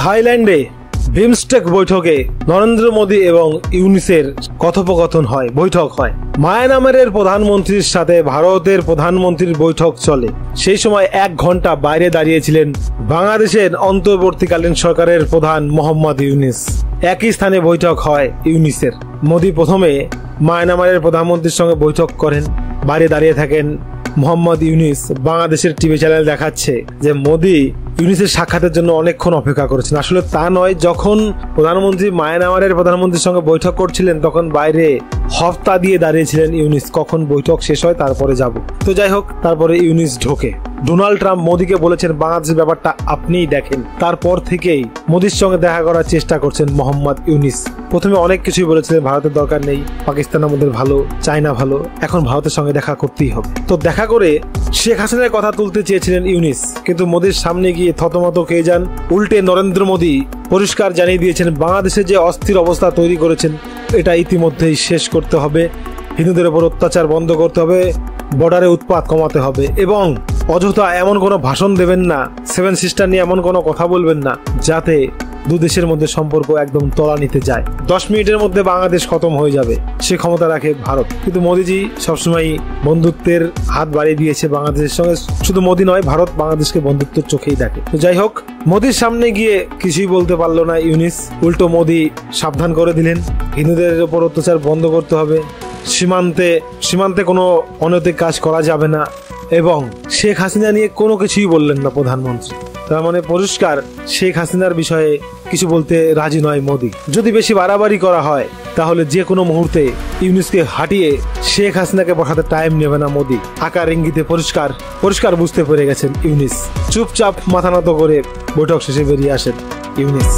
থাইল্যান্ডে বিমস্টেক বৈঠকে নরেন্দ্র মোদী এবং ইউনিসের কথোপকথন হয়, বৈঠক হয়। মায়ানমারের প্রধানমন্ত্রীর সাথে ভারতের প্রধানমন্ত্রীর বৈঠক চলে। সেই সময় 1 ঘন্টা বাইরে দাঁড়িয়েছিলেন বাংলাদেশের অন্তর্বর্তীকালীন সরকারের প্রধান মোহাম্মদ ইউনিস। একই স্থানে বৈঠক হয় ইউনিসের। মোদী প্রথমে মায়ানমারের প্রধানমন্ত্রীর সঙ্গে বৈঠক করেন, বাইরে দাঁড়িয়ে থাকেন। মোহাম্মদ ইউনিস বাংলাদেশের টিভি চ্যানেল দেখাচ্ছে যে মোদী ইউনিসের সাক্ষাতের জন্য অনেকক্ষণ অপেক্ষা করেছেন। আসলে তা নয়, যখন প্রধানমন্ত্রী মায়ানমারের প্রধানমন্ত্রীর সঙ্গে বৈঠক করছিলেন তখন বাইরে হফতা দিয়ে দাঁড়িয়েছিলেন ইউনিস, কখন বৈঠক শেষ হয় তারপরে যাব। তো যাই হোক, তারপরে ইউনিস ঢোকে। ডোনাল্ড ট্রাম্প মোদীকে বলেছেন বাংলাদেশের ব্যাপারটা আপনিই দেখেন। তারপর থেকেই মোদীর সঙ্গে দেখা করার চেষ্টা করছেন মোহাম্মদ ইউনিস। প্রথমে অনেক কিছুই বলেছিলেন, ভারতের দরকার নেই, পাকিস্তান আমাদের ভালো, চায়না ভালো, এখন ভারতের সঙ্গে দেখা করতেই হবে। তো দেখা করে শেখ হাসিনার কথা তুলতে চেয়েছিলেন ইউনিস, কিন্তু মোদীর সামনে গিয়ে থতমত খেয়ে যান। উল্টে নরেন্দ্র মোদী পরিষ্কার জানিয়ে দিয়েছেন বাংলাদেশে যে অস্থির অবস্থা তৈরি করেছেন এটা ইতিমধ্যেই শেষ করতে হবে, হিন্দুদের উপর অত্যাচার বন্ধ করতে হবে, বর্ডারে উৎপাত কমাতে হবে এবং অযথা এমন কোনো ভাষণ দেবেন না, 7 সিস্টার নিয়ে এমন কোনো কথা বলবেন না যাতে দু দেশের মধ্যে সম্পর্ক একদম তলানিতে যায়। 10 মিনিটের মধ্যে বাংলাদেশ খতম হয়ে যাবে, সে ক্ষমতা রাখে ভারত। কিন্তু মোদীজি সবসময় বন্ধুত্বের হাত বাড়িয়ে দিয়েছে বাংলাদেশের সঙ্গে। শুধু মোদী নয়, ভারত বাংলাদেশকে বন্ধুত্বের চোখেই দেখে। তো যাই হোক, মোদীর সামনে গিয়ে কিছুই বলতে পারলো না ইউনিস। উল্টো মোদী সাবধান করে দিলেন, হিন্দুদের উপর অত্যাচার বন্ধ করতে হবে, সীমান্তে কোনো অনৈতিক কাজ করা যাবে না এবং শেখ হাসিনা নিয়ে কোনো কিছুই বললেন না প্রধানমন্ত্রী। তার মানে পরিষ্কার শেখ হাসিনার বিষয়ে কিছু বলতে রাজি নয় মোদী। যদি বেশি বাড়াবাড়ি করা হয় তাহলে যে কোনো মুহূর্তে ইউনিসকে হাঁটিয়ে শেখ হাসিনাকে বসাতে টাইম নেবে না মোদী। আকার ইঙ্গিতে পরিষ্কার বুঝতে পেরে গেছেন ইউনিস। চুপচাপ মাথা নত করে বৈঠক শেষে বেরিয়ে আসেন ইউনিস।